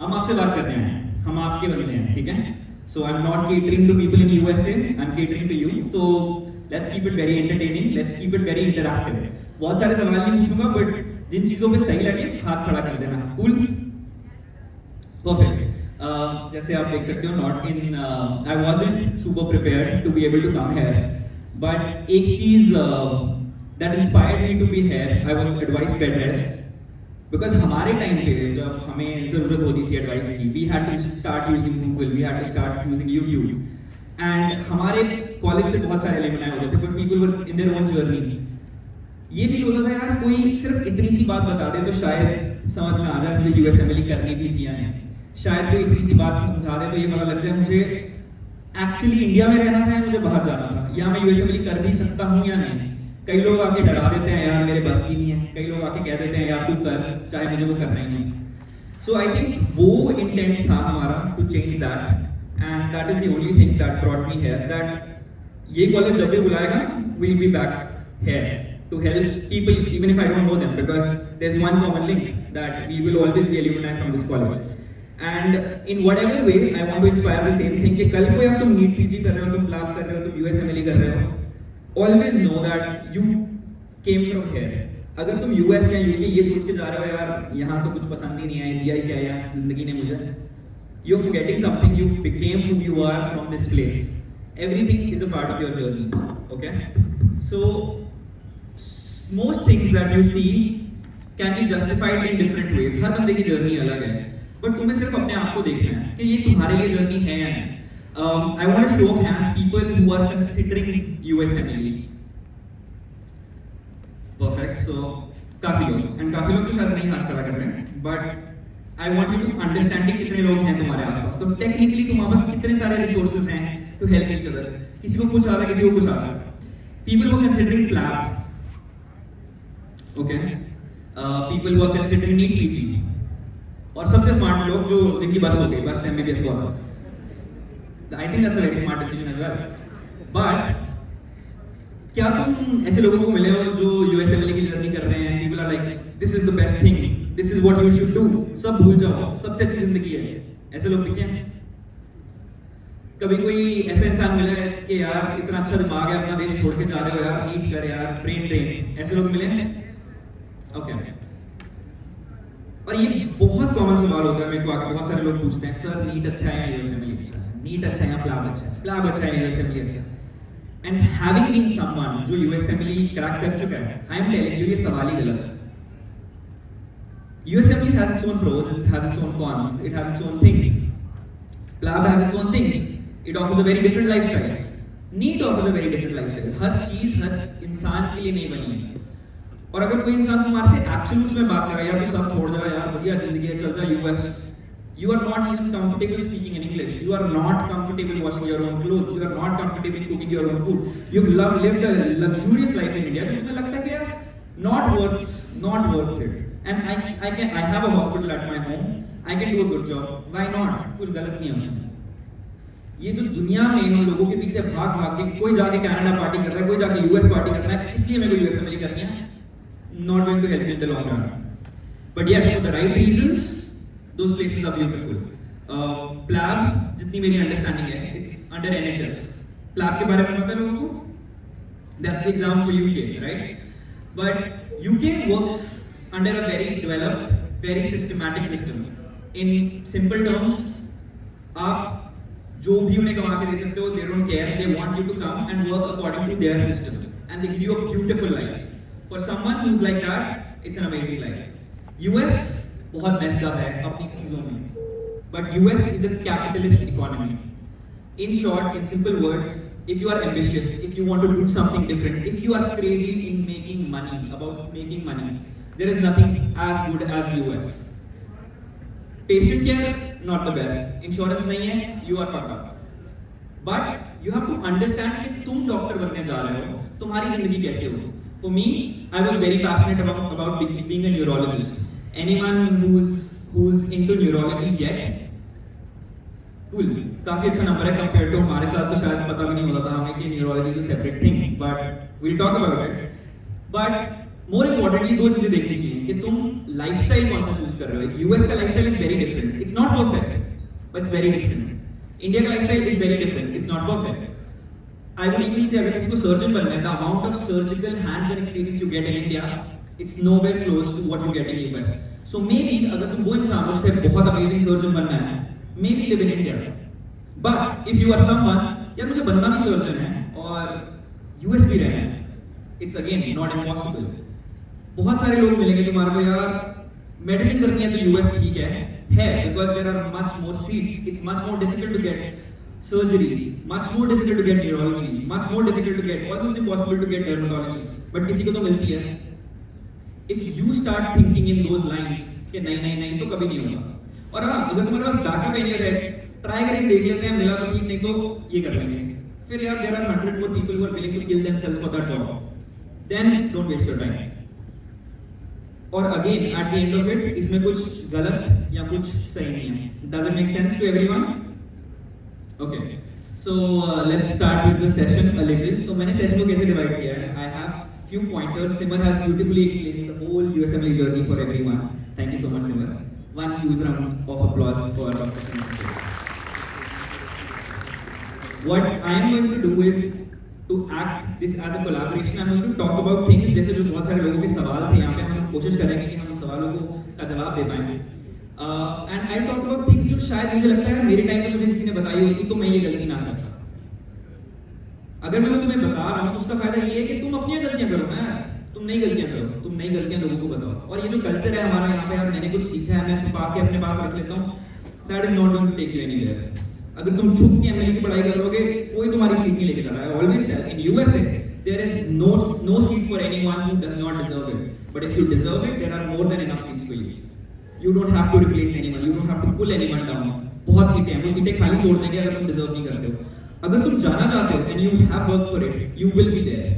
हम आपसे बात करने आए हैं, हम आपके बंदे हैं, ठीक है? So I am not catering to people in USA, I am catering to you. तो let's keep it very entertaining, let's keep it very interactive. बहुत सारे सवाल नहीं पूछूंगा, बट जिन चीजों पे सही लगे हाथ खड़ा कर देना. Cool, perfect. जैसे आप देख सकते हो, not in I wasn't super prepared to be able to come here, but एक चीज that inspired me to be here, I was advise bed rest. Because हमारे टाइम पे जब हमें ज़रूरत होती थी एडवाइस की, we had to start using Google, we had to start using YouTube. And हमारे कॉलेज से बहुत सारे एलिमनाई होते थे, but people were in their own journey. ये फील होता था यार कोई सिर्फ इतनी सी बात बता दे तो शायद समझ में आ जाए मुझे यूएसएमएलई करनी भी थी या नहीं. शायद कोई इतनी सी बात समझा दे तो ये पता लग जाए मुझे एक्चुअली इंडिया में रहना था या मुझे बाहर जाना था, या मैं यूएसएमएलई कर भी सकता हूँ या नहीं. कई लोग आके डरा देते हैं यार मेरे बस की नहीं है, कई लोग आके कह देते हैं यार तू कर, चाहे मुझे वो करना ही नहीं. सो आई थिंक वो इंटेंट था हमारा to change that, and that is the only thing that brought me here. That ये कॉलेज जब भी बुलाएगा we will be back here to help people even if I don't know them, because there's one common link that we will always be alumni from this college. And in whatever way I want to inspire the same thing कि कल को यार तुम NEET PG कर रहे हो, तुम प्लाब कर रहे हो, तुम यूएसएमएलई कर रहे हो, always know that you came from here. अगर तुम यूएस या यूके ये सोच के जा रहे हो यार यहाँ तो कुछ पसंद ही नहीं है, दिया ही क्या है यहाँ जिंदगी ने मुझे, you're forgetting something. You became who you are from this place. Everything is a part of your journey. Okay, so most things that you see can be justified in different ways. हर बंदे की journey अलग है, but तुम्हें सिर्फ अपने आप को देखना है कि ये तुम्हारे लिए जर्नी है या नहीं. I want to show of hands people who are considering USMLE. Perfect. So काफी लोग, and काफी लोग तो शायद नहीं हाथ खड़ा कर रहे हैं, but I want you to understand कि कितने लोग हैं तुम्हारे आसपास. तो टेक्निकली तुम्हारे पास कितने सारे रिसोर्सेज हैं to help each other. किसी को कुछ आता है, किसी को कुछ आता है. People who are considering PLAB. Okay, people who are considering NEET PG, और सबसे स्मार्ट लोग जो जिनकी बस हो गई, बस MBBS को. I think that's a very smart decision as well. But क्या तुम ऐसे लोगों को मिले हो जो USMLE की जर्नी कर रहे हैं? People are like, this is the best thing, this is what you should do. सब भूल जाओ, सबसे अच्छी जिंदगी है. ऐसे लोग दिखे हैं? कभी कोई ऐसा इंसान मिला है कि यार इतना अच्छा दिमाग है, अपना देश छोड़ के जा रहे हो यार, नीट कर यार, ब्रेन ड्रेन, ऐसे लोग मिले हैं? ओके. और ये बहुत कॉमन सवाल होता है मेरे को आके, बहुत सारे लोग पूछते हैं सर नीट अच्छा है या यूएसएमएलई अच्छा है, नीट अच्छा है या प्लाब अच्छा है, प्लाब अच्छा है या यूएसएमएलई अच्छा है. एंड हैविंग बीन समवन जो यूएसएमएलई क्रैक कर चुका है, आई एम टेलिंग यू ये सवाल ही गलत है. USMLE has its own pros, it has its own cons, it has its own things. Plab has its own things. It offers a very different lifestyle. NEET offers a very different lifestyle. हर चीज हर इंसान के लिए नहीं बनी है. और अगर कोई इंसान तुम्हारे से एब्सोल्यूट्स में बात कर रहा है यार तू सब छोड़ जा यार, बढ़िया जिंदगी है, चल जा US, you are not even comfortable speaking in English, you are not comfortable washing your own clothes, you are not comfortable cooking your own food, you've lived a luxurious life in India, तो तुम्हें लगता है कि यार not worth it. And I have a hospital at my home, I can do a good job, why not? कुछ गलत नहीं है उसमें. ये जो दुनिया में हम लोगों के पीछे भाग के कोई जाके कनाडा पार्टी कर रहा है, कोई जाके यूएस पार्टी कर रहा है, इसलिए मेरे को यूएसएमएलई करनी है, not going to help you in the long run. But yes, for the right reasons, those places are beautiful. PLAB, जितनी मेरी understanding है, it's under NHS. PLAB के बारे में पता है लोगों को? That's the exam for UK, right? But UK works under a very developed, very systematic system. In simple terms, आप जो भी उन्हें कमा के दे सकते हो, they don't care. They want you to come and work according to their system, and they give you a beautiful life. For someone who's like that, it's an amazing life. US बहुत messed up है अपनी चीजों में, but US is a capitalist economy. In short, in simple words, if you are ambitious, if you want to do something different, if you are crazy in making money, there is nothing as good as US. Patient care, not the best. Insurance नहीं है, you are fucked up. But you have to understand कि तुम doctor बनने जा रहे हो, तुम्हारी जिंदगी कैसे हो. For me, I was very passionate about being a neurologist. Anyone who's into neurology yet? Cool. काफी अच्छा नंबर है compared to हमारे साथ, तो शायद पता भी नहीं होता था हमें कि neurology is a separate thing. But we'll talk about it. But more importantly दो चीजें देखनी चाहिए कि तुम लाइफस्टाइल कौन सा चूज कर रहे हो. यूएस का lifestyle is very different. It's not perfect but it's very different. India का lifestyle is very different. It's not perfect. I would even say अगर किसी को सर्जन बनना है, the amount of surgical hands-on experience you get in India, it's nowhere close to what you get in US. So maybe अगर तुम वो इंसान हो जिसे बहुत amazing surgeon बनना है, maybe live in India. But if you are someone, यार मुझे बनना भी surgeon है और US भी रहना है, it's again not impossible. बहुत सारे लोग मिलेंगे तुम्हारे को यार मेडिसिन करनी है तो US ठीक है because there are much more seats. It's much more difficult to get surgery, much more difficult to get neurology, much more difficult to get, almost impossible to get dermatology. But किसी को तो मिलती है. If you start thinking in those lines कि नहीं तो कभी नहीं होगा. और हाँ, अगर तुम्हारे पास बैकअप है यार, ट्राई करके देख लेते हैं, मिला तो ठीक, नहीं तो ये कर लेंगे. फिर यार there are 100 more people who are willing to kill themselves for that job. Then don't waste your time. और again at the end of it, इसमें कुछ गलत या कुछ सही नहीं है. Does it make sense to everyone? Okay, so let's start with the session a little. तो मैंने session को कैसे divide किया है? I have few pointers. Simar has beautifully explained the whole USMLE journey for everyone. Thank you so much, Simar. One huge round of applause for Dr. Simar. What I am going to do is to act this as a collaboration. I am going to talk about things जैसे जो बहुत सारे लोगों के सवाल थे यहाँ पे, हम कोशिश करेंगे कि हम सवालों का जवाब दे पाएं. And I talk about things जो शायद मुझे लगता है मेरे टाइम पे मुझे किसी ने बताई होती तो मैं ये गलती ना करता. अगर मैं तुम्हें बता रहा हूँ तो उसका फायदा ये है कि तुम अपनी गलतियां करो ना यार, तुम नई गलतियां करो, तुम नई गलतियां लोगों को बताओ. और ये जो कल्चर है हमारा यहाँ पे यार, मैंने कुछ सीखा है, मैं छुपा के अपने पास रख लेता हूँ, that is not going to take you anywhere. अगर तुम छुप के एमएलए की पढ़ाई करोगे, कोई तुम्हारी सीट नहीं लेके जा रहा है. Always tell in USA there is no seat for anyone who does not deserve it. But if you deserve it, there are more than enough seats for you. You don't have to replace anyone. You don't have to pull anyone down. बहुत सीटें हैं, वो सीटें खाली छोड़ देंगे अगर तुम डिजर्व नहीं करते हो. अगर तुम जाना चाहते हो and you have worked for it, you will be there.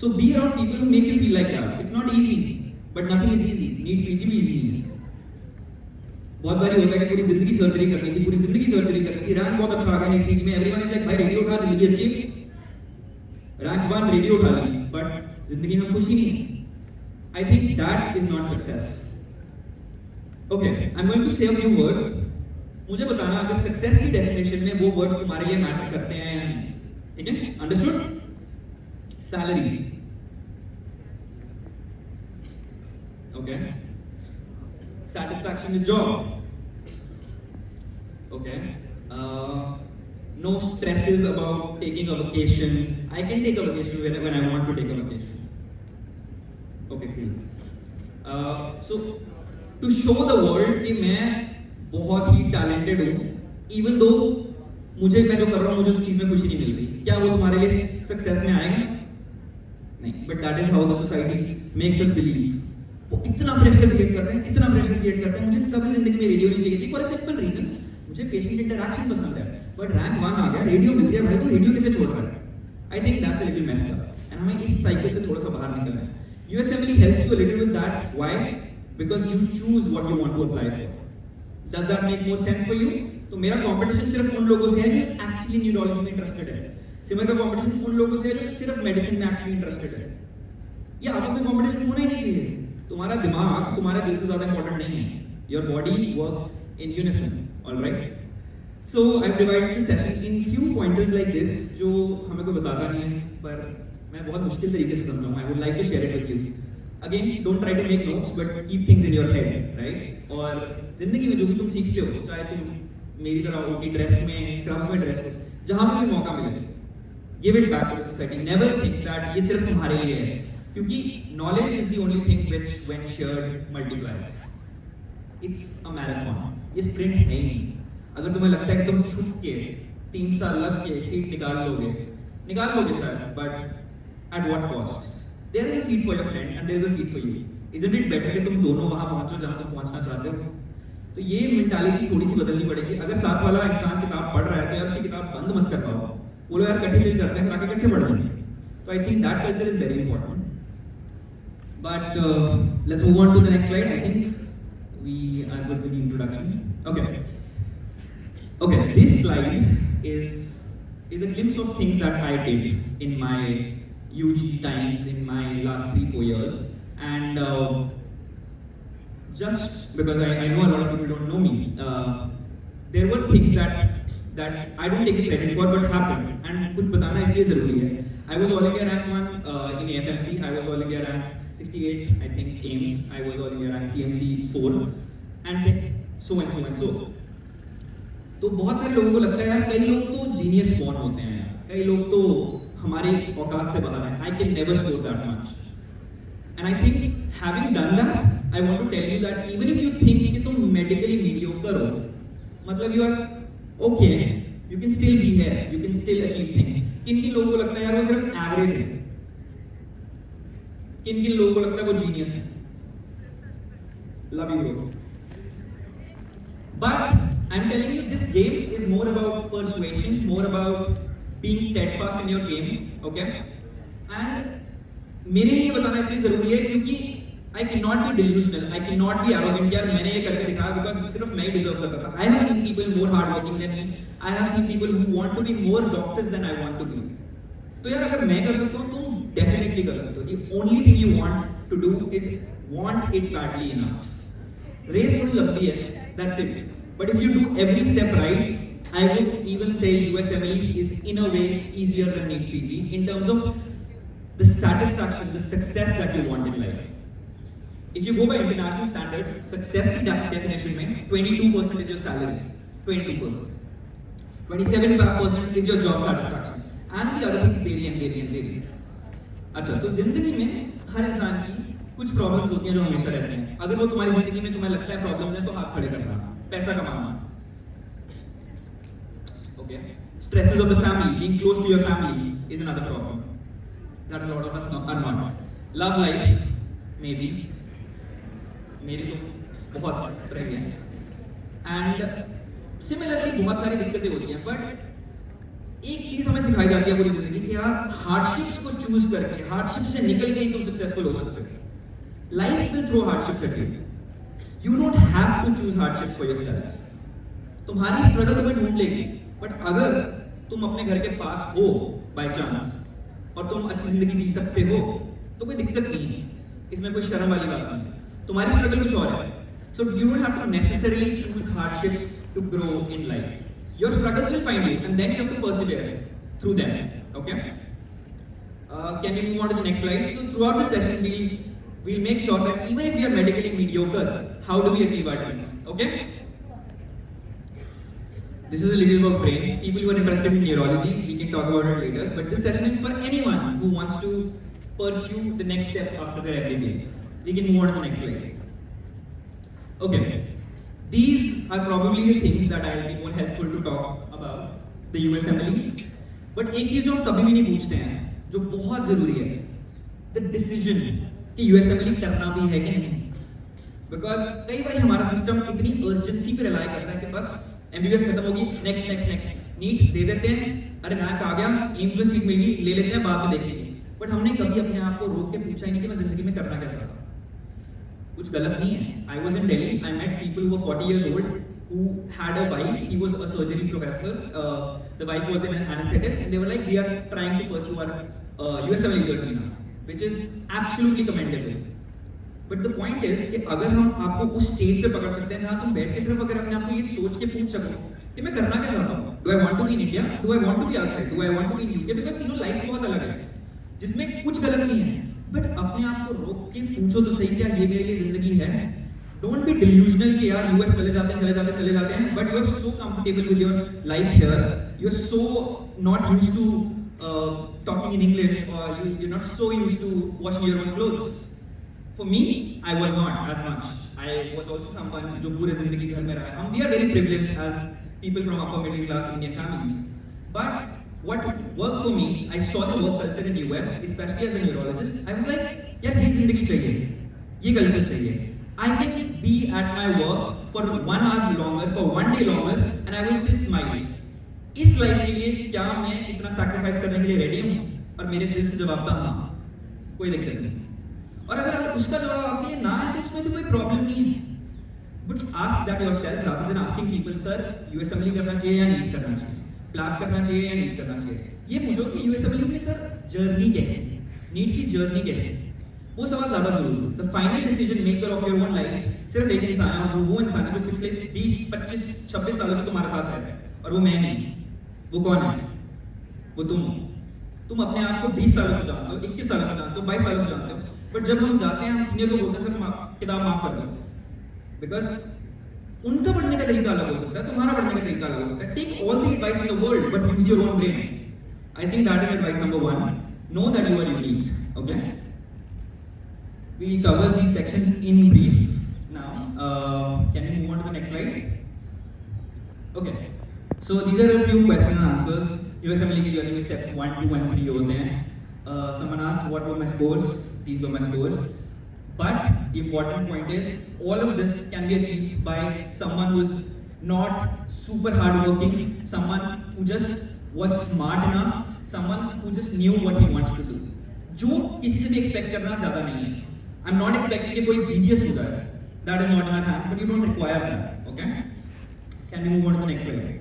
So be around people who make you feel like that. It's not easy, but nothing is easy. NEET PG भी easy नहीं है. बहुत बारी होता है कि पूरी जिंदगी सर्जरी करनी थी, पूरी जिंदगी सर्जरी करनी थी, रैंक बहुत अच्छा आ गया NEET PG में, everyone is like भाई रेडियो उठा, जिंदगी अच्छी, रैंक 1 रेडियो उठा ली, बट जिंदगी में खुशी नहीं. I think that is not success. Okay, I'm going to say a few words. मुझे बताना अगर सक्सेस की डेफिनेशन में वो वर्ड्स तुम्हारे लिए मैटर करते हैं या नहीं. ठीक है? Understood? Salary. Okay. Satisfaction with job. Okay. No stresses about taking a vacation. I can take a vacation whenever I want to take a vacation. Okay, cool. So to show the world कि मैं बहुत ही talented हूँ, even though मुझे मैं जो कर रहा हूँ मुझे उस चीज में खुशी नहीं मिल रही, क्या वो तुम्हारे लिए सक्सेस में आएगा? नहीं. But that is how the society makes us believe. वो इतना प्रेशर क्रिएट करते हैं, इतना प्रेशर क्रिएट करते हैं. मुझे कभी जिंदगी में रेडियो नहीं चाहिए थी फॉर अ सिंपल रीजन, मुझे पेशेंट इंटरैक्शन पसंद है. बट रैंक 1 आ गया, रेडियो मिल गया, भाई तो रेडियो कैसे छोड़ रहा है? I think that's a little messed up and हमें इस साइकिल से थोड़ा सा बाहर निकलना है. USMLE helps you a little with that. Why? Because you choose what you want to apply for. Does that make more sense for you? तो मेरा कंपटीशन सिर्फ उन लोगों से है जो एक्चुअली न्यूरोलॉजी में इंटरेस्टेड है. सिमर का कंपटीशन उन लोगों से है जो सिर्फ मेडिसिन में एक्चुअली इंटरेस्टेड है. ये आपस में कंपटीशन होना ही नहीं चाहिए. तुम्हारा दिमाग तुम्हारे दिल से ज्यादा इंपॉर्टेंट नहीं है. Your body works in unison. Alright. So I've divided the session in few pointers like this जो हमें कोई बताता नहीं है, पर मैं बहुत मुश्किल तरीके से समझाऊंगा. I would like to share it with you. Again, don't try to make notes, but keep things in your head, right? और जिंदगी में जो भी तुम सीखते हो, चाहे तुम मेरी तरह ओटी ड्रेस में, स्क्रब्स में ड्रेस में, जहाँ भी मौका मिले, give it back to the society. Never think that ये सिर्फ तुम्हारे लिए है, क्योंकि knowledge is the only thing which, when shared, multiplies. It's a marathon. ये sprint है ही नहीं. अगर तुम्हें लगता है कि तुम छुप के 3 साल लग के सीट निकाल लोगे शायद, but at what cost? There is a seat for your friend and there is a seat for you. Isn't it better कि तुम दोनों वहां पहुंचो जहां तुम पहुंचना चाहते हो? तो ये मेंटालिटी थोड़ी सी बदलनी पड़ेगी. अगर साथ वाला इंसान किताब पढ़ रहा है तो यार उसकी किताब बंद मत कर पाओ. बोलो यार इकट्ठे चिल करते हैं, फिर आके इकट्ठे पढ़ लेंगे. तो I think that culture is very important. But let's move on to the next slide. I think we are good with the introduction. Okay. Okay, this slide is a glimpse of things that I did in my UG times in my last 3-4 years. And just because I know a lot of people don't know me, there were things that I don't take the credit for but happened, and कुछ बताना इसलिए ज़रूरी है. I was all India rank 1 in AFMC. I was all India rank 68, I think, AIMS. I was all India rank CMC 4, and then so and so and so. तो बहुत सारे लोगों को लगता है यार कई लोग तो जीनियस बॉर्न होते हैं, कई लोग तो हमारे औकात से बाहर हैं. I can never score that much. And I think having done that, I want to tell you that even if you think कि तुम medically mediocre हो, मतलब you are okay, you can still be here, you can still achieve things. किन-किन लोगों को लगता है यार वो सिर्फ average है, किन-किन लोगों को लगता है वो genius है. Love you bro. But I'm telling you, this game is more about persuasion, more about being steadfast in your game, okay? And मेरे लिए बताना इसलिए जरूरी है क्योंकि I cannot be delusional, I cannot be arrogant यार मैंने ये करके दिखाया because सिर्फ मैं ही deserve करता था. I have seen people more hardworking than me. I have seen people who want to be more doctors than I want to be. तो यार अगर मैं कर सकता हूँ तुम definitely कर सकते हो. The only thing you want to do is want it badly enough. Race थोड़ी लंबी है, that's it. But if you do every step right, I would even say USMLE is in a way easier than NEET PG in terms of the satisfaction, the success that you want in life. If you go by international standards, success की definition में 22% is your salary, 22%. 27% is your job satisfaction, and the other things vary. अच्छा, तो जिंदगी में हर इंसान की कुछ problems होती हैं जो हमेशा रहती हैं. अगर वो तुम्हारी जिंदगी में तुम्हें लगता है प्रॉब्लम्स हैं तो हाथ खड़े करना, पैसा कमाना. Okay, stresses of the family, being close to your family is another problem that a lot of us are not. Love life, maybe. मेरी तो बहुत रही है. And similarly बहुत सारी दिक्कतें होती हैं, but एक चीज हमें सिखाई जाती है पूरी जिंदगी कि यार हार्डशिप्स को चूज करके, हार्डशिप से निकल के ही तुम सक्सेसफुल हो सकते हो. Life will throw hardships at you. You don't have to choose hardships for yourself. तुम्हारी स्ट्रगल तुम्हें ढूंढ लेगी, बट अगर तुम अपने घर के पास हो बाय चांस और तुम अच्छी जिंदगी जी सकते हो तो कोई दिक्कत नहीं है. इसमें कोई शर्म वाली बात नहीं है. तुम्हारी स्ट्रगल कुछ और है. So you don't have to necessarily choose hardships to grow in life. Your struggles will find you, and then you have to persevere through them. Okay? Can we move on to the next slide? So throughout the session, we'll make sure that even if we are medically mediocre, how do we achieve our dreams? Okay? This is a little about brain. People who are interested in neurology, we can talk about it later. But this session is for anyone who wants to pursue the next step after their MBBS. We can move on to the next slide. Okay. These are probably the things that I will be more helpful to talk about the USMLE. But एक चीज जो हम कभी भी नहीं पूछते हैं, जो बहुत जरूरी है, the decision कि USMLE करना भी है कि नहीं. Because कई बार हमारा सिस्टम इतनी अर्जेंसी पे रिलाई करता है कि बस MBBS खत्म होगी, नेक्स्ट नीट दे देते हैं, अरे रैंक आ गया, एम्स में सीट मिल गई, ले लेते हैं, बाद में देखेंगे. बट हमने कभी अपने आप को रोक के पूछा ही नहीं कि मैं जिंदगी में करना क्या चाहता हूँ. कुछ गलत नहीं है. I was in Delhi, I met people who were 40 years old who had a wife. He was a surgery professor. The wife was an anesthetist, and they were like, we are trying to pursue our USMLE journey now, which is absolutely commendable. But the point is कि अगर हम आपको उस stage पे पकड़ सकते हैं जहाँ तुम बैठ के सिर्फ अगर अपने आप को ये सोच के पूछ सको कि मैं करना क्या चाहता हूँ. Do I want to be in India? Do I want to be outside? Do I want to be in UK? Because तीनों लाइफ बहुत अलग है, जिसमें कुछ गलत नहीं है. बट अपने आप को रोक के पूछो तो सही, क्या ये मेरे लिए जिंदगी है? Don't be delusional कि यार US चले जाते हैं, but you are so comfortable with your life here. You are so not used to talking in English, or you're not so used to washing your own clothes. For me, I was not as much. I was also someone जो पूरे जिंदगी घर में रहा है. We are very privileged as people from upper middle class Indian families. But what worked for me, I saw the work culture in US, especially as a neurologist. I was like, यार ये जिंदगी चाहिए, ये culture चाहिए. I can be at my work for 1 hour longer, for 1 day longer, and I will still smile. इस life के लिए क्या मैं इतना सैक्रिफाइस करने के लिए रेडी हूँ? और मेरे दिल से जवाब था हाँ, कोई दिक्कत नहीं. और अगर उसका जवाब आपके लिए ना है तो उसमें भी कोई प्रॉब्लम नहीं है. But ask that yourself rather than asking people, sir USMLE करना चाहिए या नीट करना चाहिए, प्लाप करना चाहिए या नीट करना चाहिए. ये पूछो कि USMLE में सर जर्नी कैसी है, नीट की जर्नी कैसी है. वो सवाल ज्यादा जरूरी है। The final decision maker of your own life सिर्फ एक इंसान है, और वो इंसान है जो पिछले 20, 25, 26 सालों से तुम्हारे साथ रहता है, और वो मैं नहीं। वो कौन है? वो तुम अपने आप को 20 सालों से जानते हो, 21 सालों से जानते हो, 22 सालों से जानते हो, बट जब हम जाते हैं हम सीनियर को बोलते हैं सर किताब माफ कर दो, बिकॉज उनका पढ़ने का तरीका अलग हो सकता है, तुम्हारा पढ़ने का तरीका अलग हो सकता है। Take all the advice in the world but use your own brain. I think that is advice number 1. Know that you are unique. Okay, we'll cover these sections in brief now. Can we move on to the next slide? Okay, so these are a few question and answers. USMLE की journey में steps 1, 2 and 3 होते हैं. Someone asked what were my scores. These were my scores. But the important point is all of this can be achieved by someone who's not super hardworking, someone who just was smart enough, someone who just knew what he wants to do. जो किसी से भी expect करना ज़्यादा नहीं है. I'm not expecting कि कोई genius हो जाए. That is not in our hands, but you don't require that. Okay? Can we move on to the next slide?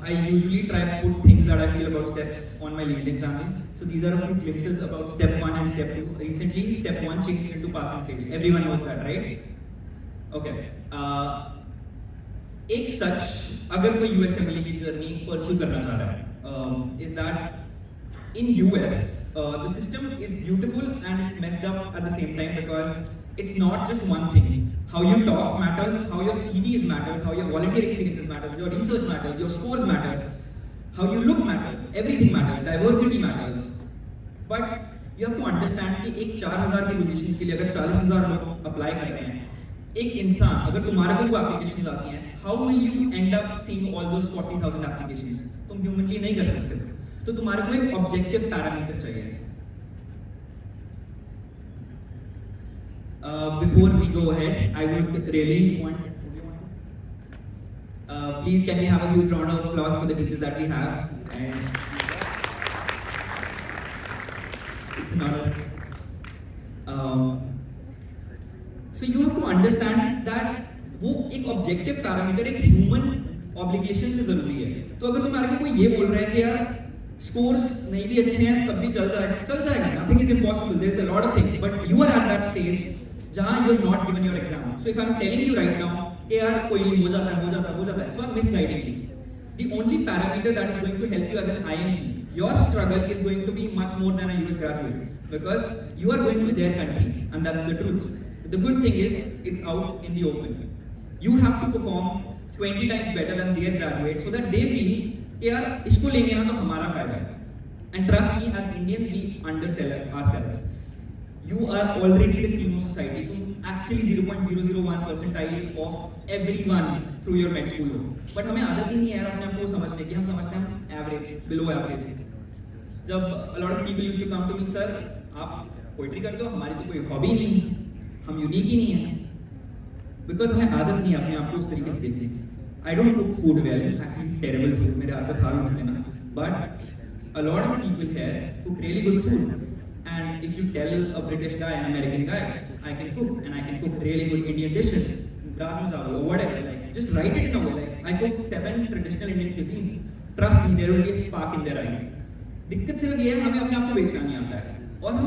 I usually try to put things that I feel about steps on my LinkedIn channel. So these are a few glimpses about step 1 and step 2. Recently, step 1 changed into pass and fail. Everyone knows that, right? Okay. एक सच अगर कोई USMLE की journey pursue करना चाह रहा है, is that in US the system is beautiful and it's messed up at the same time, because it's not just one thing. How you talk matters, how your CVs matters, how your volunteer experiences matters, your research matters, your scores matter, how you look matters, everything matters, diversity matters. But you have to understand कि एक 4000 की positions के लिए अगर 40,000 लोग apply कर रहे हैं, एक इंसान अगर तुम्हारे को वो एप्लीकेशंस आती हैं, how will you end up seeing all those 40,000 applications? तुम ह्यूमनली नहीं कर सकते, तो तुम्हारे को एक ऑब्जेक्टिव पैरामीटर चाहिए. Before we go ahead, I would really want, please can we have a huge round of applause for the teachers that we have, and it's an honor. So you have to understand that वो एक objective parameter एक human obligation से जरूरी है. तो अगर तुम्हारे को कोई ये बोल रहा है कि यार स्कोर्स नहीं भी अच्छे हैं तब भी चल जाएगा, nothing is impossible, there is a lot of things, but you are at that stage जहाँ you are not given your exam. So if I am telling you right now कि यार कोई नहीं हो जाता है, so I am misguiding you. The only parameter that is going to help you as an IMG, your struggle is going to be much more than a US graduate, because you are going to their country, and that's the truth. The good thing is it's out in the open. You have to perform 20 times better than their graduate so that they feel कि यार इसको लेंगे ना तो हमारा फायदा है. And trust me, as Indians we undersell ourselves. You are already the cream of society. तुम actually 0.001 percentile of everyone through your med school हो. But हमें आदत ही नहीं है यार अपने आप को समझने की. हम समझते हैं हम average, below average. जब a lot of people used to come to me, sir, आप पोइट्री करते हो, हमारी तो कोई हॉबी नहीं है, हम यूनिक ही नहीं है. Because हमें आदत नहीं है अपने आप को उस तरीके से देखने की. I don't cook food well, actually terrible food. मेरे हाथ का खा भी मत लेना. But a lot of people here cook really good food. And if you tell a British guy, an American guy, I can cook, and I can cook really good Indian dishes, rajma chawal or whatever, like just write it in a way like I cook 7 traditional Indian cuisines. Trust me, there will be a spark in their eyes. दिक्कत सिर्फ ये है हमें अपने आप को बेचना नहीं आता है, और हम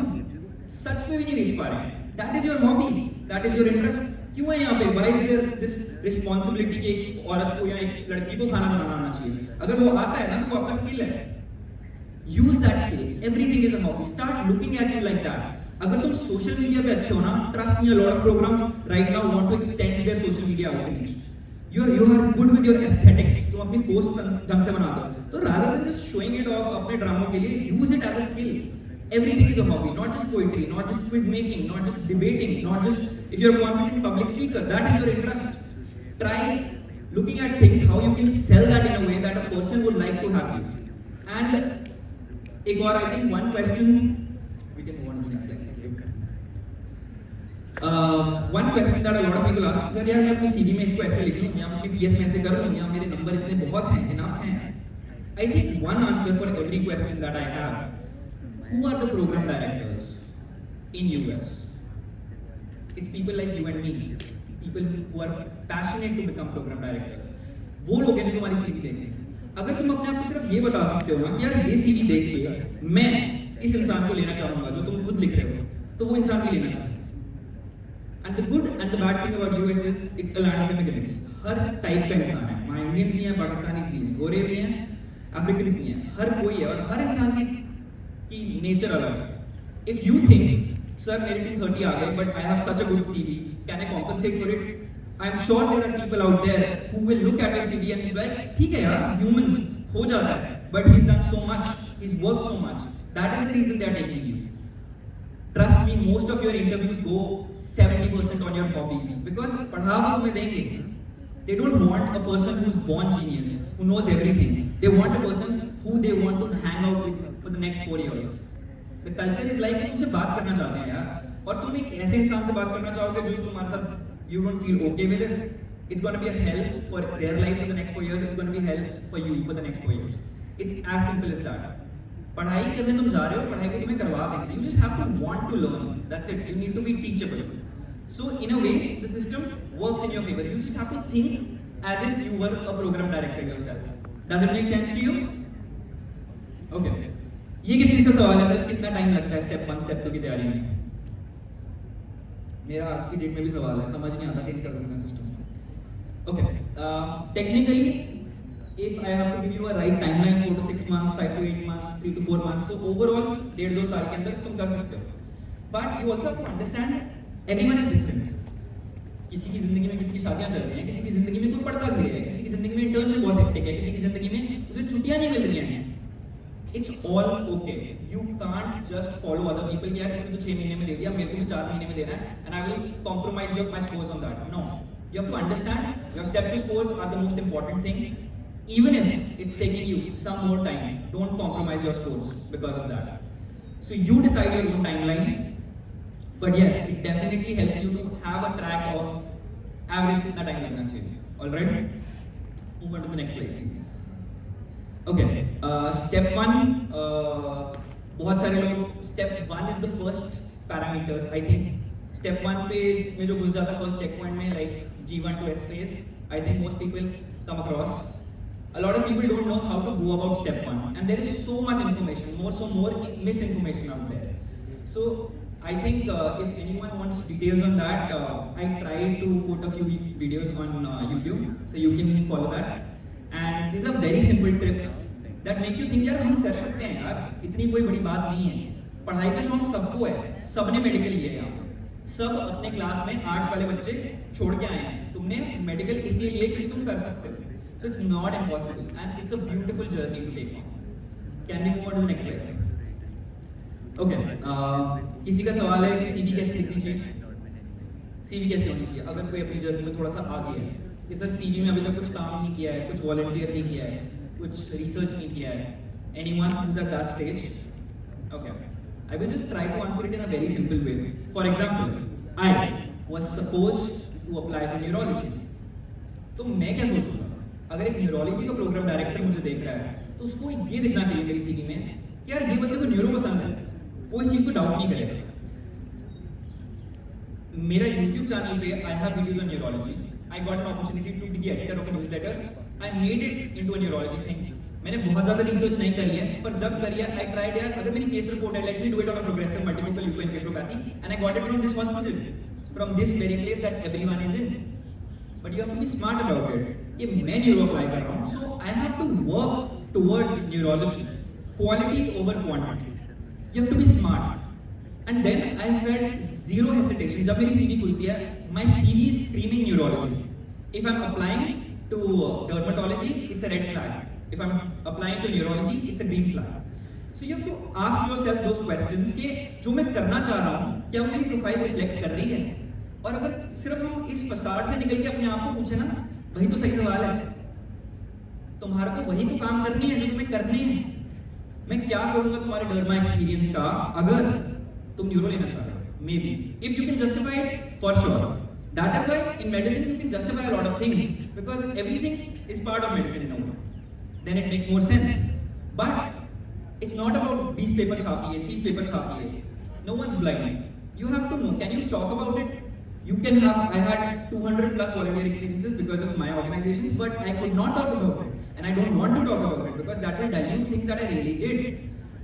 सच में भी नहीं बेच पा रहे हैं. That is your hobby, that is your interest. क्यों है यहाँ पे? Why is there this responsibility कि एक औरत को या एक लड़की को खाना बनाना आना चाहिए? अगर वो आता है ना तो वो आपका स्किल है. Use that skill. Everything is a hobby. Start looking at you like that. अगर तुम सोशल मीडिया पे अच्छे हो ना, trust me, a lot of programs right now want to extend their social media outreach. You are good with your aesthetics. तुम अपनी posts ढंग से बनाते हो. तो rather than just showing it off अपने ड्रामों के लिए, use it as a skill. Everything is a hobby, not just poetry, not just quiz making, not just debating, not just if you're a confident public speaker, that is your interest. Try looking at things how you can sell that in a way that a person would like to have you. And एक और I think one question we can move on to the next slide. One question that a lot of people ask, sir यार मैं अपनी CV में इसको ऐसे लिख लूँ या अपनी PS में ऐसे कर लूँ या मेरे नंबर इतने बहुत हैं, enough हैं. I think one answer for every question that I have. Who are the program directors in US? It's people like you and me, people who are passionate to become program directors. वो लोग हैं जो तुम्हारी CV देखेंगे. अगर तुम अपने आप को सिर्फ ये बता सकते हो ना कि यार ये CV देख के मैं इस इंसान को लेना चाहूंगा जो तुम खुद लिख रहे हो, तो वो इंसान भी लेना चाहूंगा। And the good and the bad thing about US is it's a land of immigrants. Her type का इंसान है, वहाँ इंडियंस भी हैं, पाकिस्तानीज भी हैं, गोरे भी हैं, अफ्रीकन भी हैं, हर कोई है, और हर इंसान की नेचर अलग है। इफ यू थिंक सर मेरे 230 आ गए but I have such a good CV, can I compensate for it? I am sure there are people out there who will look at your CV and like ठीक है यार, humans हो जाता है, but he is done so much, he is worked so much, that is the reason they are taking you. Trust me, most of your interviews go 70% on your hobbies because पढ़ा वो तुम्हें देंगे। They don't want a person who's born genius, who knows everything. They want a person who they want to hang out with for the next 4 years. The culture is like तुमसे बात करना चाहते हैं यार, और तुम एक ऐसे इंसान से बात करना चाहोगे जो तुम्हारे साथ you don't feel okay with it. It's going to be a hell for their life for the next 4 years. It's going to be hell for you for the next 4 years. It's as simple as that. पढ़ाई करने तुम जा रहे हो, पढ़ाई को तुम्हें करवा देंगे, you just have to want to learn, that's it, you need to be teachable. So in a way the system works in your favor, you just have to think as if you were a program director yourself. Does it make sense to you? Okay, ये किस चीज का सवाल है sir, कितना time लगता है step 1 step 2 की तैयारी में? मेरा आज की डेट में भी सवाल है, समझ नहीं आता, चेंज कर देना system. Okay, technically if I have to give you a right timeline 4 to 6 months, 5 to 8 months, 3 to 4 months, so overall 1.5-2 साल के अंदर तुम कर सकते हो। But you also have to understand everyone is different. किसी की जिंदगी में किसी की शादियां चल रही हैं, किसी की जिंदगी में कोई पढ़ता लिख रहा है, किसी की जिंदगी में इंटर्नशिप बहुत हेक्टिक है, किसी की जिंदगी में उसे छुट्टियां नहीं मिल रही हैं। It's all okay. You can't just follow other people कि यार इसने तो 6 महीने में दे दिया, मेरे को भी 4 महीने में देना है, and I will compromise my scores on that. No, you have to understand your step 2 scores are the most important thing. Even if it's taking you some more time, don't compromise your scores because of that. So you decide your own timeline, but yes, it definitely helps you to have a track of average कितना time लगना चाहिए. All right? Move on to the next slide, please. Okay, step 1. बहुत सारे लोग step 1 is the first parameter. I think step 1 पे में जो घुस जाता है first checkpoint में, like G1 to S phase, I think most people come across. A lot of people don't know how to go about step 1, and there is so much information, more misinformation out there. So I think if anyone wants details on that, I try to put a few videos on YouTube, so you can follow that. And these are very simple tips that make you think यार हम कर सकते हैं यार, इतनी कोई बड़ी बात नहीं है। पढ़ाई का शौक सबको है, सबने मेडिकल लिया है यहाँ पे, सब अपने क्लास में आर्ट्स वाले बच्चे छोड़ के आए हैं, तुमने मेडिकल इसलिए लिए क्योंकि तुम कर सकते हो। So it's not impossible, and it's a beautiful journey to take on. Can we move on to the next slide? Okay. किसी का सवाल है कि सीवी कैसे दिखनी चाहिए? सीवी कैसे होनी चाहिए? अगर कोई अपनी जर्नी में थोड़ा सा आगे है, कि सर सीवी में अभी तक कुछ काम नहीं किया है, कुछ वॉलंटियर नहीं किया है, कुछ रिसर्च नहीं किया है. Anyone who's at that stage? Okay. I will just try to answer it in a very simple way. For example, I was supposed to apply for neurology. तो मैं क्या सोचूंगा? अगर एक न्यूरोलॉजी का प्रोग्राम डायरेक्टर मुझे देख रहा है तो उसको ये दिखना चाहिए मेरी सीवी में कि यार ये बंदे को न्यूरो पसंद है, वो इस चीज को डाउट नहीं करेगा. मेरा YouTube चैनल पे I have videos on neurology. I got an opportunity to be the editor of a newsletter. I made it into a neurology thing. मैंने बहुत ज्यादा रिसर्च नहीं करी है, पर जब करी है आई ट्राइड यार अगर मेरी केस रिपोर्ट है, let me do it on a progressive multifocal leukoencephalopathy, and I got it from this hospital, from this very place that everyone is in. But you have to be smart about it कि मैं neuro apply कर रहा हूँ, so I have to work towards neurology, quality over quantity. You have to be smart. And then I felt zero hesitation. जब मेरी CV खुलती है, my CV is screaming neurology. If I am applying to dermatology, it's a red flag. If I am applying to neurology, it's a green flag. So you have to ask yourself those questions कि जो मैं करना चाह रहा हूँ क्या वो मेरी प्रोफाइल रिफ्लेक्ट कर रही है. और अगर सिर्फ हम इस फसाड से निकल के अपने आप को पूछे ना, वही तो सही सवाल है. तुम्हारे को वही तो काम करनी है जो तुम्हें करनी है. मैं क्या करूंगा तुम्हारे डर्मा एक्सपीरियंस का अगर तुम न्यूरो लेना चाह रहे हो? Maybe if you can justify it, for sure. That is why in medicine you can justify a lot of things, because everything is part of medicine in a way. Then it makes more sense. But it's not about 20 paper छाप लिए, 30 paper छाप लिए. No one's blind. You have to know, can you talk about it? You can have, I had 200 plus volunteer experiences because of my organizations, but I could not talk about it, and I don't want to talk about it because that will dilute things that I really did.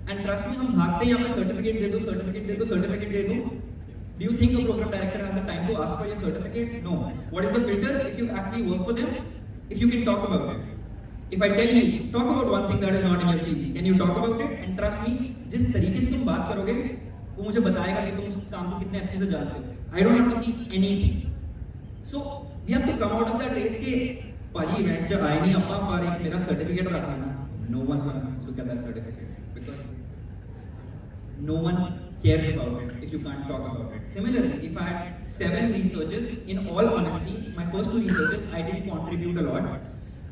And trust me, हम भागते हैं यहाँ पे certificate दे दो, certificate दे दो, certificate दे दो. Do you think a program director has the time to ask for your certificate? No. What is the filter? If you actually work for them, if you can talk about it. If I tell you, talk about one thing that is not in your CV, can you talk about it? And trust me, जिस तरीके से तुम बात करोगे, वो मुझे बताएगा कि तुम उस काम को कितने अच्छे से जानते हो. I don't have to see anything. So we have to come out of that race के पाजी इवेंट जब आए नहीं अपा पर एक मेरा सर्टिफिकेट रखना ना. No one's gonna look at that certificate because no one cares about it if you can't talk about it. Similarly, if I had 7 researches, in all honesty, my first 2 researches I didn't contribute a lot.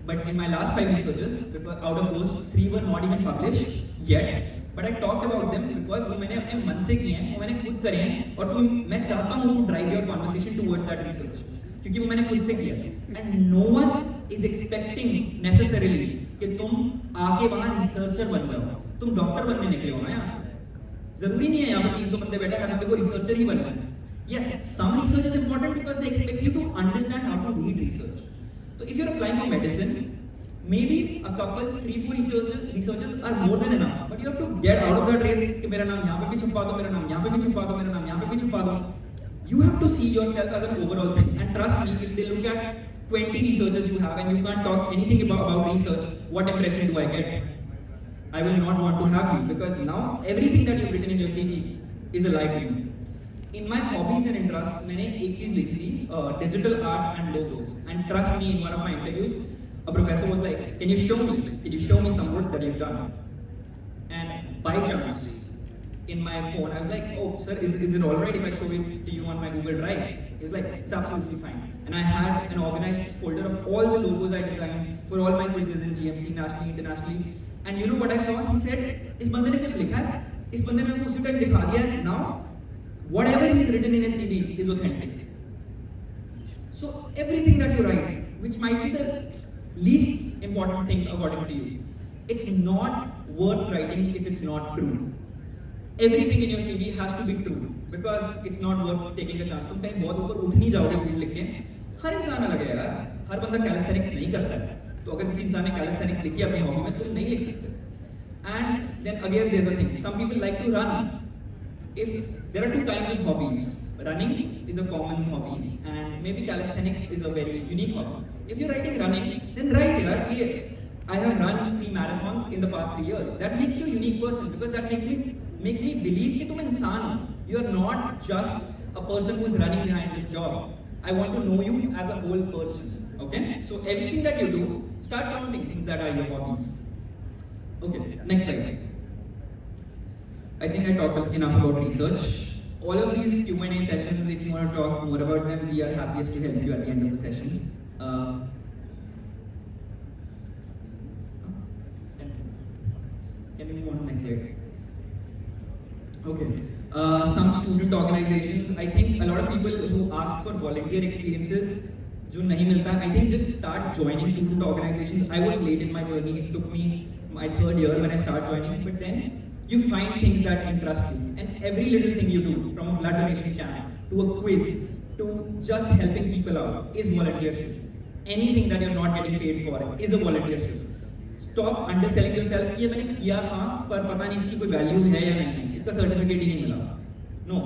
But in my last 5 researches, because out of those 3 were not even published yet, but I talked about them because वो मैंने अपने मन से किए हैं, वो मैंने खुद करे हैं और मैं चाहता हूँ to drive your conversation towards that research, क्योंकि वो मैंने खुद से किया. And no one is expecting necessarily कि तुम आके वहाँ रिसर्चर बन जाओ. तुम डॉक्टर बनने निकले हो ना यहाँ से. जरूरी नहीं है यहाँ पे 300 बंदे बैठे हर बंदे को रिसर्चर ही बनना है. Yes, some research is important because they expect you to understand how to read research. So if you're applying for medicine, maybe a couple, 3-4 researchers are more than enough. But you have to get out of that race कि मेरा नाम यहाँ पे भी छुपा दो, मेरा नाम यहाँ पे भी छुपा दो, मेरा नाम यहाँ पे भी छुपा दो. You have to see yourself as an overall thing. And trust me, if they look at 20 researchers you have and you can't talk anything about research, what impression do I get? I will not want to have you because now everything that you've written in your CV is a lie to me. In my hobbies and interests, मैंने एक चीज लिखी थी, digital art and logos. And trust me, in one of my interviews, a professor was like, "Can you show me some work that you've done?" And by chance, in my phone, I was like, "Oh, sir, is it all right if I show it to you on my Google Drive?" He was like, "It's absolutely fine." And I had an organized folder of all the logos I designed for all my quizzes in GMC, nationally, internationally. And you know what I saw? He said, इस बंदे ने कुछ लिखा है, इस बंदे ने उसी टाइम दिखा दिया है. Now, whatever he's written in a CV is authentic. So everything that you write, which might be the least important thing according to you, it's not worth writing if it's not true. Everything in your CV has to be true because it's not worth taking a chance. तुम कहीं बहुत ऊपर उठ नहीं जाओगे CV लिख के. हर इंसान अलग है यार. हर बंदा कैलिस्थेनिक्स नहीं करता है. तो अगर किसी इंसान ने कैलिस्थेनिक्स लिखी अपनी हॉबी में, तुम नहीं लिख सकते. And then again there's a thing. Some people like to run. If there are 2 kinds of hobbies. Running is a common hobby and maybe calisthenics is a very unique hobby. If you're writing running, then write here. I have run 3 marathons in the past 3 years. That makes you a unique person because that makes me believe कि तुम इंसान हो. You are not just a person who's running behind this job. I want to know you as a whole person. Okay? So everything that you do, start counting things that are your hobbies. Okay, next slide. I think I talked enough about research. All of these Q&A sessions, if you want to talk more about them, we are happiest to help you at the end of the session. Can we move on to the next slide? Okay. Some student organizations, I think a lot of people who ask for volunteer experiences, जो नहीं मिलता, I think just start joining student organizations. I was late in my journey. It took me my 3rd year when I started joining, but then you find things that interest you, and every little thing you do, from a blood donation camp to a quiz to just helping people out, is volunteership. Anything that you're not getting paid for is a volunteership. Stop underselling yourself कि ये मैंने किया था पर पता नहीं इसकी कोई वैल्यू है या नहीं, इसका सर्टिफिकेट ही नहीं मिला. No.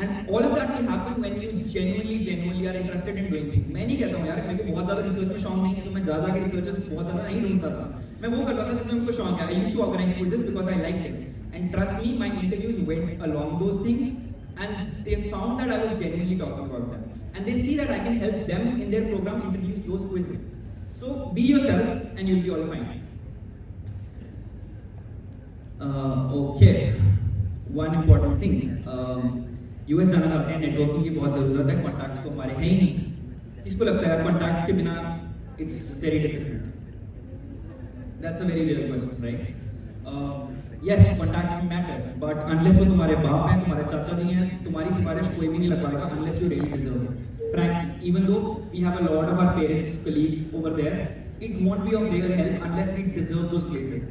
And all of that will happen when you genuinely are interested in doing things. मैं नहीं कहता हूँ यार मेरे को बहुत ज़्यादा रिसर्च में शौक नहीं है तो मैं ज़्यादा के रिसर्चर्स बहुत ज़्यादा नहीं ढूंढता था. मैं वो करता था जिसमें उनको शौक है. I used to organize quizzes because I liked it. And trust me, my interviews went along those things and they found that I was genuinely talking about them. And they see that I can help them in their program introduce those quizzes. So be yourself and you'll be all fine. Okay. One important thing. US जाना चाहते हैं, networking की बहुत ज़रूरत है, contacts तो हमारे हैं ही नहीं. किसको लगता है यार कॉन्टैक्ट्स के बिना it's very difficult? That's a very real question, right? Yes, contacts matter, but unless वो तुम्हारे बाप हैं, तुम्हारे चाचा जी हैं, तुम्हारी सिफारिश कोई भी नहीं लगवाएगा unless you really deserve it. Frankly, even though we have a lot of our parents, colleagues over there, it won't be of real help unless we deserve those places.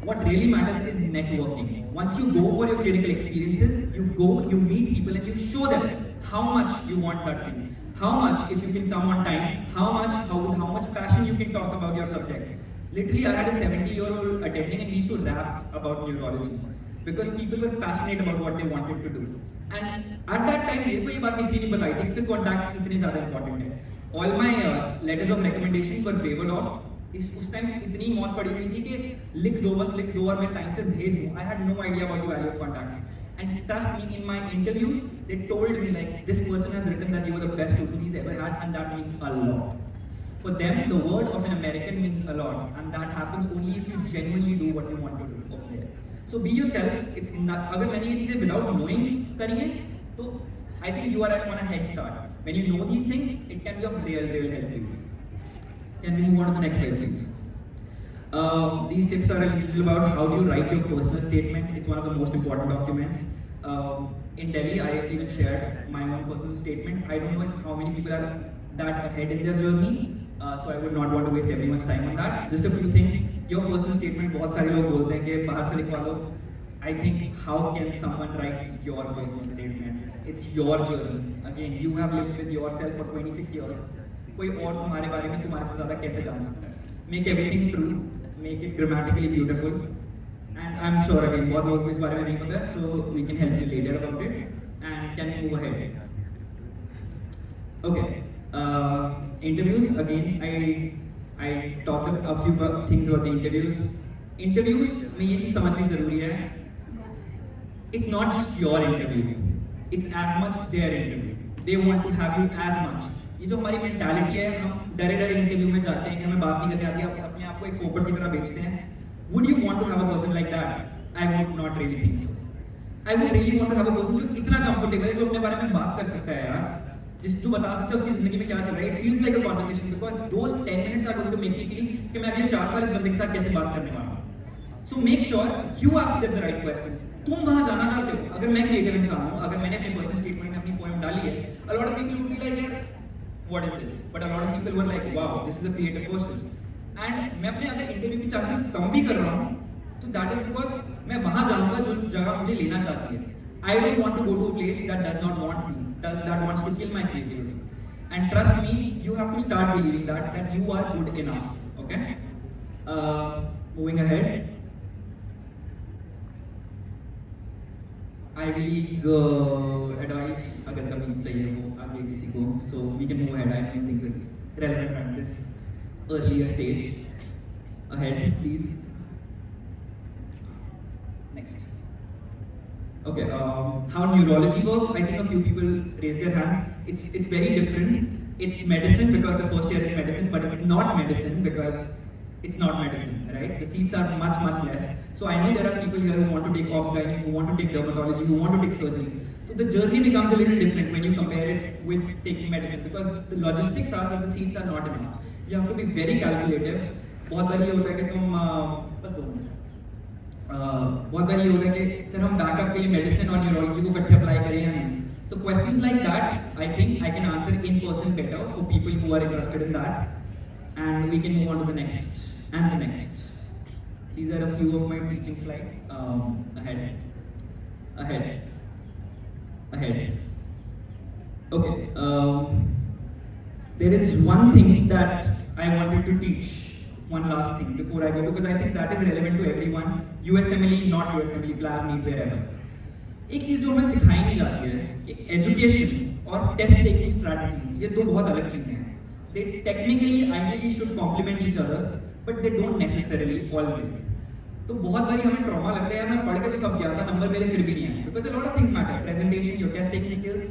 What really matters is networking. Once you go for your clinical experiences, you meet people and you show them how much you want that thing. How much, if you can come on time, how much passion you can talk about your subject. Literally, I had a 70-year-old attending and we used to rap about neurology because people were passionate about what they wanted to do. And at that time, मेरे को ये बात इसलिए नहीं बताई थी कि contacts इतने ज़्यादा important है. All my letters of recommendation were waived off. उस टाइम इतनी मौत पड़ी हुई थी कि लिख दो और मैं टाइम से भेज दूँ. I had no idea about the value of contacts. And trust me, in my interviews, they told me like, this person has written that you were the best student he's ever had, and that means a lot. For them, the word of an American means a lot, and that happens only if you genuinely do what you want to do over there. So be yourself. It's not. अगर मैंने ये चीजें without knowing करिए, तो I think you are on a head start. When you know these things, it can be of real help to you. Can we move on to the next slide, please? These tips are a little about how do you write your personal statement. It's one of the most important documents. In Delhi, I even shared my own personal statement. I don't know how many people are that ahead in their journey, so I would not want to waste everyone's time on that. Just a few things. Your personal statement, बहुत सारे लोग बोलते हैं कि बाहर से लिखवा लो. I think how can someone write your personal statement? It's your journey. Again, you have lived with yourself for 26 years. कोई और तुम्हारे बारे में तुम्हारे से ज़्यादा कैसे जान सकता है? Make everything true. Make it grammatically beautiful, and I'm sure again बहुत लोगों को इस बारे में नहीं पता, so we can help you later about it. And can we move ahead? Okay. Interviews again. I talked a few things about the interviews. Interviews में ये चीज़ समझनी ज़रूरी है. It's not just your interview. It's as much their interview. They want to have you as much. ये जो हमारी mentality है, हम डरे इंटरव्यू में जाते हैं कि हमें बात नहीं करनी आती, अपने आप को एक पोपट की तरह बेचते हैं. Would you want to have a person like that? I would not really think so. I would really want to have a person जो इतना comfortable है, जो अपने बारे में बात कर सकता है यार, जो बता सकता है उसकी जिंदगी में क्या चल रहा है. It feels like a conversation because those 10 minutes are going to make me feel कि मैं अगले 4 साल इस बंदे के साथ कैसे बात करने वाला हूँ. So make sure you ask them the right questions. तुम वहाँ जाना चाहते हो. अगर मैं क्रिएटिव इंसान हूँ, अगर मैंने अपने पर्सनल स्टेटमेंट में अपनी पोएम डाली है, a lot of people would be like यार what is this? But a lot of people were like, wow, this is a creative person. And मैं अपने अगर इंटरव्यू की चांसेस कम भी कर रहा हूँ, तो that is because मैं वहाँ जाऊँगा जो जगह मुझे लेना चाहती है. I don't want to go to a place that does not want me, that wants to kill my creativity. And trust me, you have to start believing that you are good enough. Okay? Moving ahead. Ivy League advice अगर कभी चाहिए हो आगे किसी को, so we can move ahead. I think things is relevant at this earlier stage. Ahead, please. Next. Okay. How neurology works? I think a few people raised their hands. It's very different. It's medicine because the first year is medicine, but it's not medicine because it's not medicine, right? The seats are much less. So I know there are people here who want to take obs gynae, who want to take dermatology, who want to take surgery. So the journey becomes a little different when you compare it with taking medicine because the logistics are that the seats are not enough. You have to be very calculative. बहुत बार ये होता है कि तुम बस 2 minute. बहुत बार ये होता है कि सर हम बैकअप के लिए मेडिसिन और न्यूरोलॉजी को इकट्ठे अप्लाई करें या नहीं. So questions like that, I think I can answer in person better for people who are interested in that. And we can move on to the next and the next. These are a few of my teaching slides. Ahead. Okay. There is one thing that I wanted to teach. One last thing before I go, because I think that is relevant to everyone. USMLE, not USMLE, PLAB, NEET, wherever. एक चीज़ जो हमें सिखाई नहीं जाती है कि education और test taking strategies ये 2 बहुत अलग चीज़ें हैं. They technically, ideally should complement each other, but they don't necessarily always. तो बहुत बारी हमें ट्रॉमा लगता है यार मैं पढ़ के तो सब गया था, नंबर मेरे फिर भी नहीं आए. Because a lot of things matter, presentation, your test taking skills,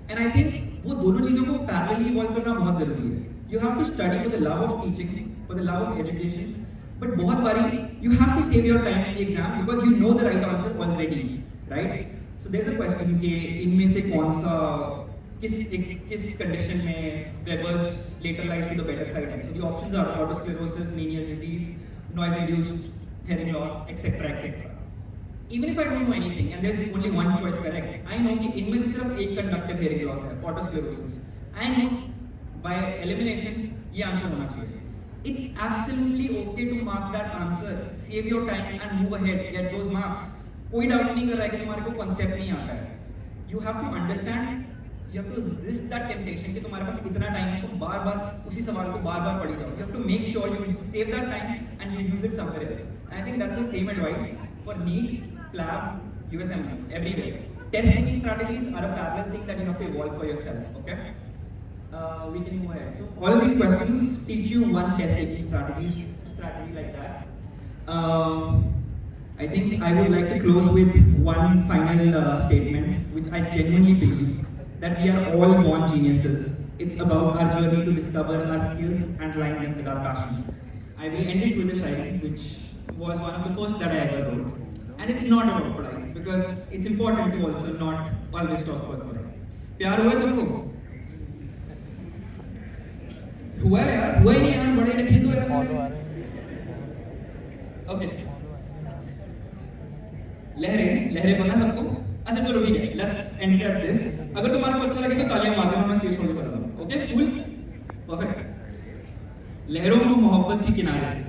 and I think वो दोनों चीज़ों को parallelly evolve करना बहुत ज़रूरी है. You have to study for the love of teaching, for the love of education, but बहुत बारी you have to save your time in the exam because you know the right answer already, right? So there's a question कि इनमें से कौन सा किस condition में Weber's later lies to the better side है. So the options are autosclerosis, Meniere's disease, noise-induced hearing loss, etc. Even if I don't know anything and there's only one choice correct, I know कि इनमें से सिर्फ एक conductive hearing loss है, autosclerosis. I know by elimination ये answer होना चाहिए. It's absolutely okay to mark that answer, save your time and move ahead, get those marks. कोई डाउट नहीं कर रहा है कि तुम्हारे को कॉन्सेप्ट नहीं आता है. You have to understand You have to resist that temptation कि तुम्हारे पास इतना टाइम है, तुम बार बार उसी सवाल को बार बार पढ़ी जाओ. You have to make sure you save that time and you use it somewhere else. And I think that's the same advice for NEET, PLAB, USMLE, everywhere. Test taking strategies are a parallel thing that you have to evolve for yourself. Okay. We can move ahead. So all of these questions teach you one test taking strategy like that. I think I would like to close with one final statement, which I genuinely believe that we are all born geniuses. It's about our journey to discover our skills and line them with our passions. I will end it with a shairi, which was one of the first that I ever wrote. And it's not about polite, because it's important to also not always talk about polite. प्यार हुआ सबको? हुआ है यार? हुआ ही नहीं यार, बड़े लिखे तो यार. Okay. लहरें बना सबको? अच्छा चलो ठीक है, लेट्स एंड एट दिस. अगर तुम्हारे को अच्छा लगे तो तालियां मार देना, मैं स्टेज छोड़ के चला जाऊंगा. Okay, cool, perfect. लहरों को मोहब्बत थी किनारे से,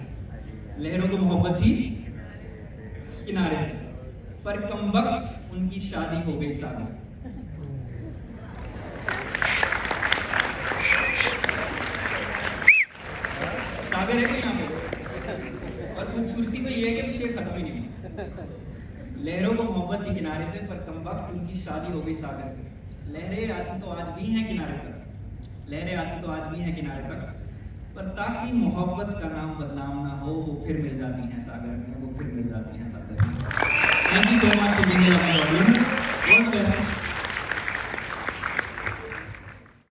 लहरों को मोहब्बत थी किनारे से, पर कमबख्त उनकी शादी हो गई सागर से. सागर है यहाँ पे, और खूबसूरती तो ये है कि पीछे खत्म ही नहीं. लहरों को मोहब्बत थी किनारे से, पर कमबख्त उनकी शादी हो गई सागर से. लहरें आती तो आज भी हैं किनारे तक, लहरें आती तो आज भी हैं किनारे तक, पर ताकि मोहब्बत का नाम बदनाम ना हो, वो फिर मिल जाती हैं सागर में, वो फिर मिल जाती हैं सागर में. Thank you so much for being here.